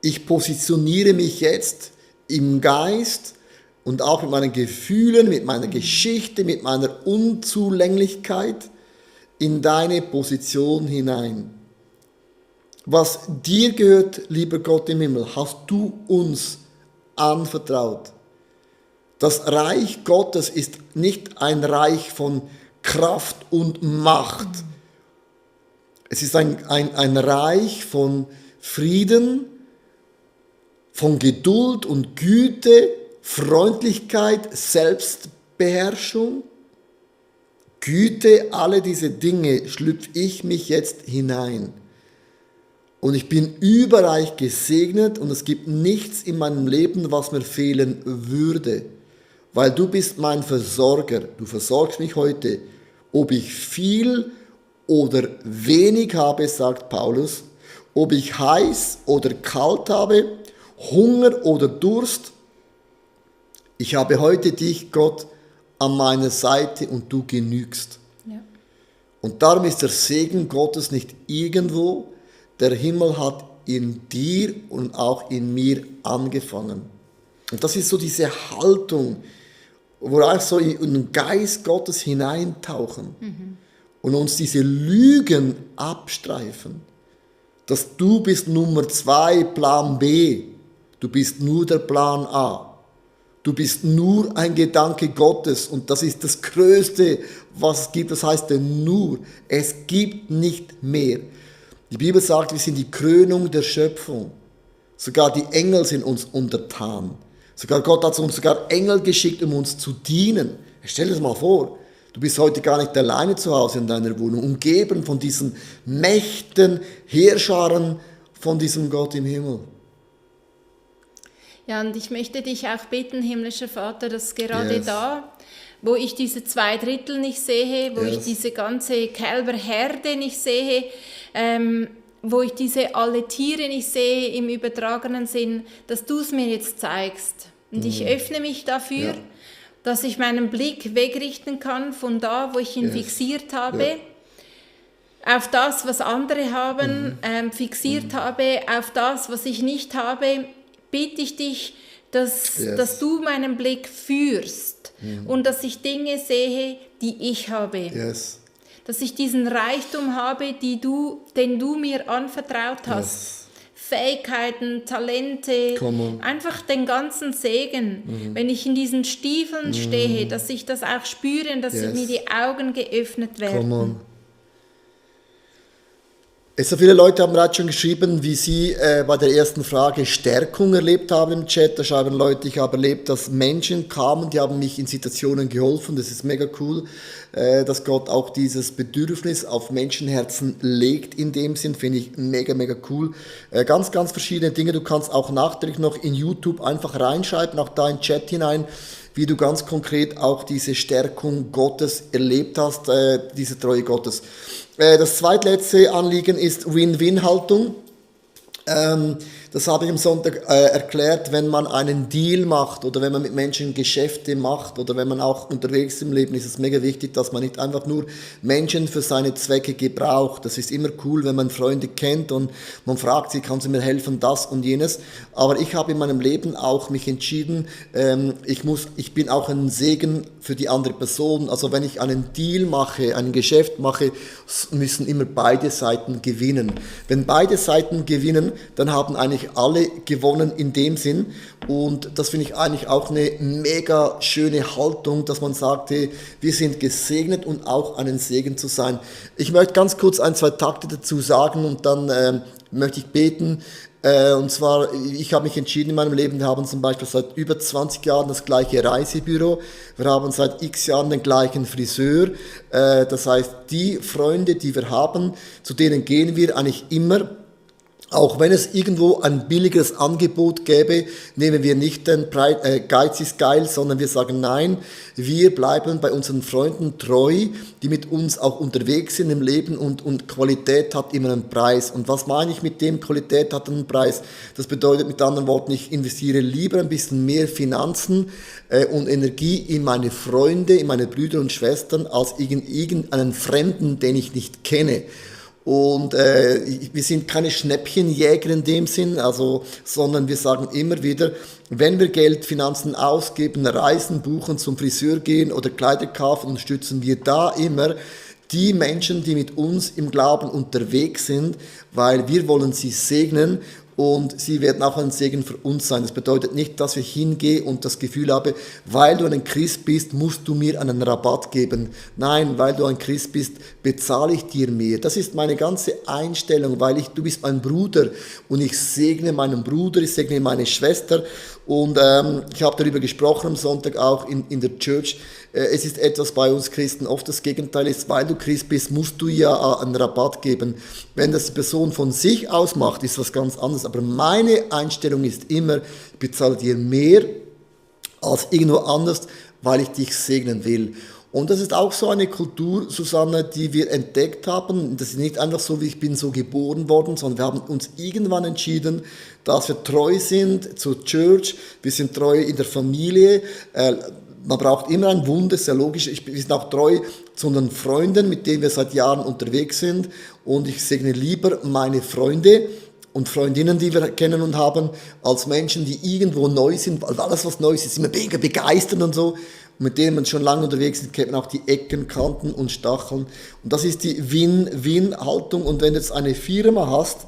ich positioniere mich jetzt im Geist und auch mit meinen Gefühlen, mit meiner Geschichte, mit meiner Unzulänglichkeit in deine Position hinein. Was dir gehört, lieber Gott im Himmel, hast du uns anvertraut. Das Reich Gottes ist nicht ein Reich von Kraft und Macht. Es ist ein Reich von Frieden, von Geduld und Güte, Freundlichkeit, Selbstbeherrschung, Güte, alle diese Dinge schlüpfe ich mich jetzt hinein. Und ich bin überreich gesegnet und es gibt nichts in meinem Leben, was mir fehlen würde. weil du bist mein Versorger. Du versorgst mich heute, ob ich viel oder wenig habe, sagt Paulus, ob ich heiß oder kalt habe, Hunger oder Durst. Ich habe heute dich, Gott, an meiner Seite und du genügst. Ja. Und darum ist der Segen Gottes nicht irgendwo. Der Himmel hat in dir und auch in mir angefangen. Und das ist so diese Haltung, wo wir auch so in den Geist Gottes hineintauchen und uns diese Lügen abstreifen, dass du bist Nummer 2, Plan B, du bist nur der Plan A. Du bist nur ein Gedanke Gottes und das ist das Größte, was es gibt. Das heißt denn nur, es gibt nicht mehr. Die Bibel sagt, wir sind die Krönung der Schöpfung. Sogar die Engel sind uns untertan. Sogar Gott hat uns sogar Engel geschickt, um uns zu dienen. Stell dir das mal vor, du bist heute gar nicht alleine zu Hause in deiner Wohnung, umgeben von diesen Mächten, Heerscharen von diesem Gott im Himmel. Ja, und ich möchte dich auch bitten, himmlischer Vater, dass gerade Yes. da, wo ich diese 2/3 nicht sehe, wo Yes. ich diese ganze Kälberherde nicht sehe, wo ich diese alle Tiere nicht sehe im übertragenen Sinn, dass du es mir jetzt zeigst. Und ich öffne mich dafür, Ja. dass ich meinen Blick wegrichten kann von da, wo ich ihn Yes. fixiert habe, auf das, was andere haben, fixiert habe, auf das, was ich nicht habe, bitte ich dich, dass du meinen Blick führst und dass ich Dinge sehe, die ich habe. Yes. Dass ich diesen Reichtum habe, den du mir anvertraut hast. Fähigkeiten, Talente, Come on. einfach den ganzen Segen. Wenn ich in diesen Stiefeln stehe, dass ich das auch spüre und dass Yes. mir die Augen geöffnet werden. Come on. So viele Leute haben gerade schon geschrieben, wie sie bei der ersten Frage Stärkung erlebt haben im Chat. Da schreiben Leute, ich habe erlebt, dass Menschen kamen, die haben mich in Situationen geholfen. Das ist mega cool, dass Gott auch dieses Bedürfnis auf Menschenherzen legt. In dem Sinn finde ich mega, mega cool. Ganz, ganz verschiedene Dinge. Du kannst auch nachträglich noch in YouTube einfach reinschreiben, auch da in den Chat hinein, wie du ganz konkret auch diese Stärkung Gottes erlebt hast, diese Treue Gottes. Das zweitletzte Anliegen ist Win-Win-Haltung. Das habe ich am Sonntag erklärt, wenn man einen Deal macht oder wenn man mit Menschen Geschäfte macht oder wenn man auch unterwegs ist im Leben, ist es mega wichtig, dass man nicht einfach nur Menschen für seine Zwecke gebraucht. Das ist immer cool, wenn man Freunde kennt und man fragt sie, kann sie mir helfen, das und jenes. Aber ich habe in meinem Leben auch mich entschieden, ich bin auch ein Segen für die andere Person. Also wenn ich einen Deal mache, ein Geschäft mache, müssen immer beide Seiten gewinnen. Wenn beide Seiten gewinnen, dann haben eigentlich alle gewonnen in dem Sinn. Und das finde ich eigentlich auch eine mega schöne Haltung, dass man sagt, hey, wir sind gesegnet und auch einen Segen zu sein. Ich möchte ganz kurz 1-2 Takte dazu sagen und dann möchte ich beten. Und zwar, ich habe mich entschieden in meinem Leben, wir haben zum Beispiel seit über 20 Jahren das gleiche Reisebüro, wir haben seit x Jahren den gleichen Friseur, das heißt, die Freunde, die wir haben, zu denen gehen wir eigentlich immer. Auch wenn es irgendwo ein billigeres Angebot gäbe, nehmen wir nicht den Geiz ist geil, sondern wir sagen nein, wir bleiben bei unseren Freunden treu, die mit uns auch unterwegs sind im Leben und Qualität hat immer einen Preis. Und was meine ich mit dem, Qualität hat einen Preis? Das bedeutet mit anderen Worten, ich investiere lieber ein bisschen mehr Finanzen und Energie in meine Freunde, in meine Brüder und Schwestern, als irgendeinen Fremden, den ich nicht kenne. Und wir sind keine Schnäppchenjäger in dem Sinn, sondern wir sagen immer wieder, wenn wir Geld, Finanzen ausgeben, Reisen buchen, zum Friseur gehen oder Kleider kaufen, unterstützen wir da immer die Menschen, die mit uns im Glauben unterwegs sind, weil wir wollen sie segnen. Und sie werden auch ein Segen für uns sein. Das bedeutet nicht, dass ich hingehe und das Gefühl habe, weil du ein Christ bist, musst du mir einen Rabatt geben. Nein, weil du ein Christ bist, bezahle ich dir mehr. Das ist meine ganze Einstellung, weil du bist mein Bruder und ich segne meinen Bruder, ich segne meine Schwester. Und ich habe darüber gesprochen am Sonntag auch in der Church. Es ist etwas bei uns Christen oft das Gegenteil ist, weil du Christ bist, musst du ja einen Rabatt geben. Wenn das die Person von sich aus macht, ist was ganz anderes. Aber meine Einstellung ist immer, ich bezahle dir mehr, als irgendwo anders, weil ich dich segnen will. Und das ist auch so eine Kultur, Susanne, die wir entdeckt haben. Das ist nicht einfach so, wie ich bin so geboren worden, sondern wir haben uns irgendwann entschieden, dass wir treu sind zur Church, wir sind treu in der Familie. Man braucht immer ein Wunder, ist ja logisch. Wir sind auch treu zu unseren Freunden, mit denen wir seit Jahren unterwegs sind. Und ich segne lieber meine Freunde und Freundinnen, die wir kennen und haben, als Menschen, die irgendwo neu sind, weil alles, was neu ist, immer mega begeistert und so. Und mit denen man schon lange unterwegs ist, kennt man auch die Ecken, Kanten und Stacheln. Und das ist die Win-Win-Haltung. Und wenn du jetzt eine Firma hast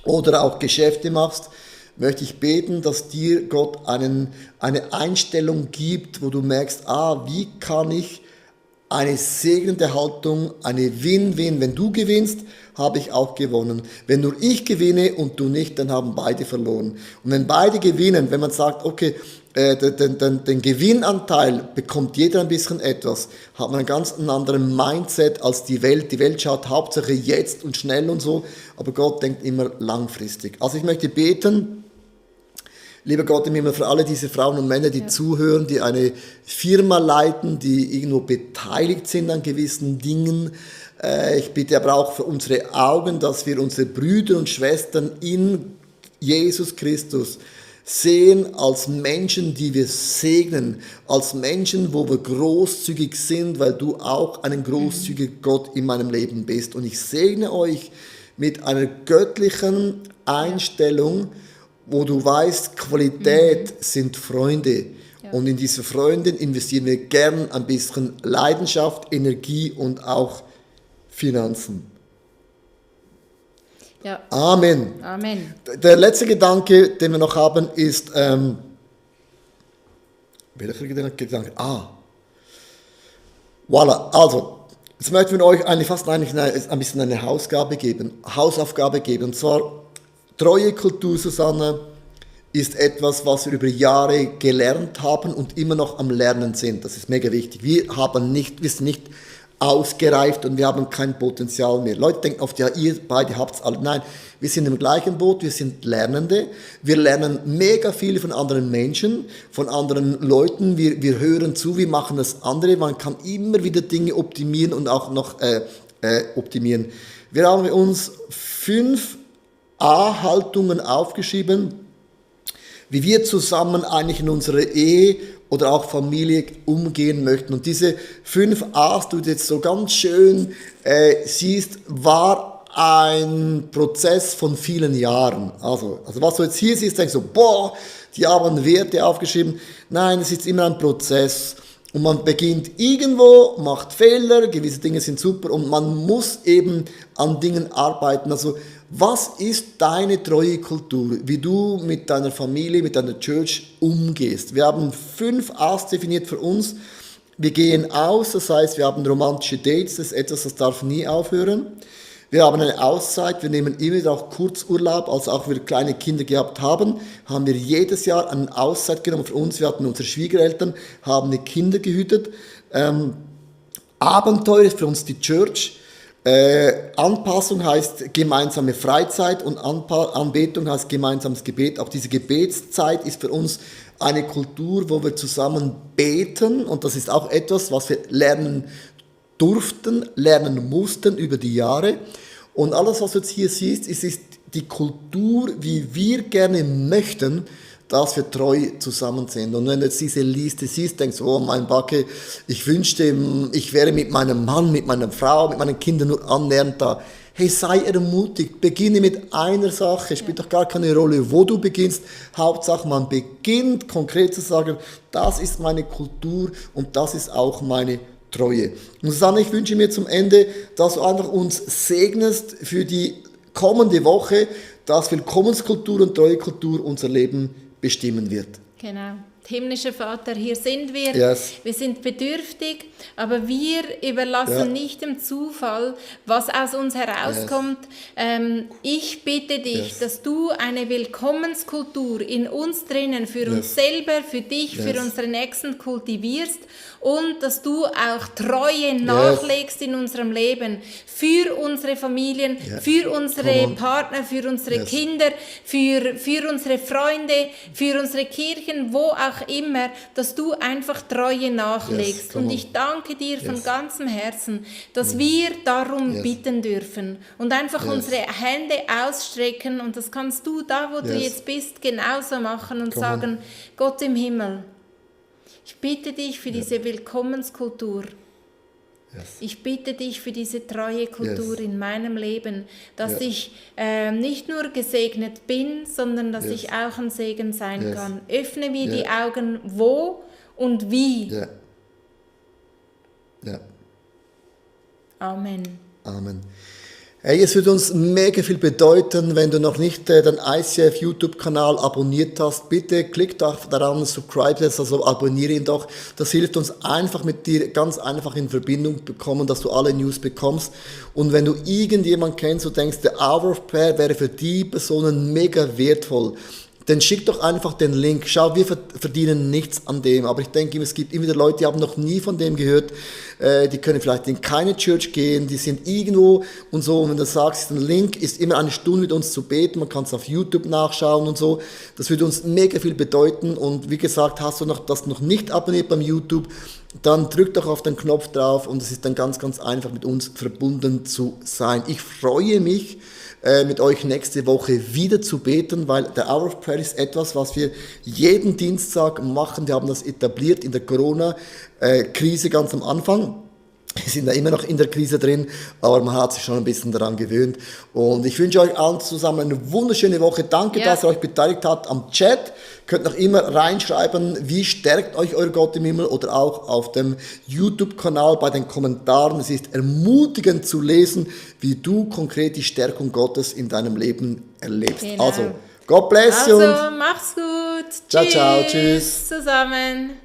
oder auch Geschäfte machst, möchte ich beten, dass dir Gott eine Einstellung gibt, wo du merkst, wie kann ich eine segnende Haltung, eine Win-Win. Wenn du gewinnst, habe ich auch gewonnen. Wenn nur ich gewinne und du nicht, dann haben beide verloren. Und wenn beide gewinnen, wenn man sagt, okay, den Gewinnanteil bekommt jeder ein bisschen etwas, hat man einen ganz anderen Mindset als die Welt. Die Welt schaut Hauptsache jetzt und schnell und so, aber Gott denkt immer langfristig. Also ich möchte beten, lieber Gott im Himmel, für alle diese Frauen und Männer, die zuhören, die eine Firma leiten, die irgendwo beteiligt sind an gewissen Dingen. Ich bitte aber auch für unsere Augen, dass wir unsere Brüder und Schwestern in Jesus Christus sehen als Menschen, die wir segnen, als Menschen, wo wir großzügig sind, weil du auch ein großzügiger Gott in meinem Leben bist. Und ich segne euch mit einer göttlichen Einstellung, wo du weißt, Qualität sind Freunde. Ja. Und in diese Freunde investieren wir gern ein bisschen Leidenschaft, Energie und auch Finanzen. Ja. Amen. Amen. Der letzte Gedanke, den wir noch haben, ist, welcher Gedanke? Voilà, also, jetzt möchten wir euch ein bisschen eine Hausaufgabe geben. Und zwar, treue Kultur, Susanne, ist etwas, was wir über Jahre gelernt haben und immer noch am Lernen sind. Das ist mega wichtig. Wir sind nicht ausgereift und wir haben kein Potenzial mehr. Leute denken oft, ja, ihr beide habt es alle. Nein, wir sind im gleichen Boot, wir sind Lernende. Wir lernen mega viel von anderen Menschen, von anderen Leuten. Wir hören zu, wir machen das andere. Man kann immer wieder Dinge optimieren und auch noch optimieren. Wir haben uns 5 A-Haltungen aufgeschrieben, wie wir zusammen eigentlich in unserer Ehe oder auch Familie umgehen möchten. Und diese 5 A's, die du jetzt so ganz schön siehst, war ein Prozess von vielen Jahren. Also was du jetzt hier siehst, denkst du, die haben Werte aufgeschrieben. Nein, es ist immer ein Prozess. Und man beginnt irgendwo, macht Fehler, gewisse Dinge sind super und man muss eben an Dingen arbeiten. Also was ist deine treue Kultur, wie du mit deiner Familie, mit deiner Church umgehst? Wir haben 5 A's definiert für uns. Wir gehen aus, das heißt, wir haben romantische Dates, das ist etwas, das darf nie aufhören. Wir haben eine Auszeit, wir nehmen immer wieder auch Kurzurlaub, als auch wir kleine Kinder gehabt haben wir jedes Jahr eine Auszeit genommen für uns. Wir hatten unsere Schwiegereltern, haben die Kinder gehütet. Abenteuer ist für uns die Church. Anpassung heißt gemeinsame Freizeit und Anbetung heißt gemeinsames Gebet. Auch diese Gebetszeit ist für uns eine Kultur, wo wir zusammen beten und das ist auch etwas, was wir lernen durften, lernen mussten über die Jahre. Und alles, was du jetzt hier siehst, ist die Kultur, wie wir gerne möchten, dass wir treu zusammen sind. Und wenn du jetzt diese Liste siehst, denkst du, oh mein Backe, ich wünschte, ich wäre mit meinem Mann, mit meiner Frau, mit meinen Kindern nur annähernd da. Hey, sei ermutigt, beginne mit einer Sache, spielt doch gar keine Rolle, wo du beginnst. Hauptsache, man beginnt konkret zu sagen, das ist meine Kultur und das ist auch meine Treue. Und Susanne, ich wünsche mir zum Ende, dass du einfach uns segnest für die kommende Woche, dass Willkommenskultur und Treuekultur unser Leben bestimmen wird. Genau. Himmlischer Vater, hier sind wir. Yes. Wir sind bedürftig, aber wir überlassen nicht dem Zufall, was aus uns herauskommt. Yes. Ich bitte dich, dass du eine Willkommenskultur in uns drinnen, für uns selber, für dich, für unsere Nächsten kultivierst und dass du auch Treue nachlegst in unserem Leben für unsere Familien, für unsere Partner, für unsere Kinder, für unsere Freunde, für unsere Kirchen, wo auch auch immer, dass du einfach Treue nachlegst. Yes, come Und on. ich danke dir von Yes. ganzem Herzen, dass wir darum Yes. bitten dürfen und einfach Yes. unsere Hände ausstrecken. Und das kannst du da, wo du Yes. jetzt bist, genauso machen und Come on. sagen, Gott im Himmel, ich bitte dich für diese Willkommenskultur. Yes. Ich bitte dich für diese treue Kultur Yes. in meinem Leben, dass Ja. ich nicht nur gesegnet bin, sondern dass Yes. ich auch ein Segen sein Yes. kann. Öffne mir Ja. die Augen, wo und wie. Ja. Ja. Amen. Amen. Hey, es würde uns mega viel bedeuten, wenn du noch nicht den ICF YouTube-Kanal abonniert hast. Bitte klick doch daran, subscribe das, also abonniere ihn doch. Das hilft uns einfach mit dir ganz einfach in Verbindung bekommen, dass du alle News bekommst. Und wenn du irgendjemanden kennst und denkst, der Hour of Prayer wäre für die Personen mega wertvoll, dann schick doch einfach den Link. Schau, wir verdienen nichts an dem. Aber ich denke, es gibt immer wieder Leute, die haben noch nie von dem gehört. Die können vielleicht in keine Church gehen, die sind irgendwo und so. Und wenn du sagst, ein Link ist immer eine Stunde mit uns zu beten, man kann es auf YouTube nachschauen und so. Das würde uns mega viel bedeuten. Und wie gesagt, hast du das noch nicht abonniert beim YouTube, dann drück doch auf den Knopf drauf und es ist dann ganz, ganz einfach mit uns verbunden zu sein. Ich freue mich, mit euch nächste Woche wieder zu beten, weil der Hour of Prayer ist etwas, was wir jeden Dienstag machen. Wir haben das etabliert in der Corona-Krise ganz am Anfang. Wir sind da immer noch in der Krise drin, aber man hat sich schon ein bisschen daran gewöhnt. Und ich wünsche euch allen zusammen eine wunderschöne Woche. Danke, Ja. dass ihr euch beteiligt habt am Chat. Könnt noch immer reinschreiben, wie stärkt euch euer Gott im Himmel oder auch auf dem YouTube-Kanal bei den Kommentaren. Es ist ermutigend zu lesen, wie du konkret die Stärkung Gottes in deinem Leben erlebst. Genau. Also, God bless you. Also, mach's gut. Ciao, ciao, tschüss. Zusammen.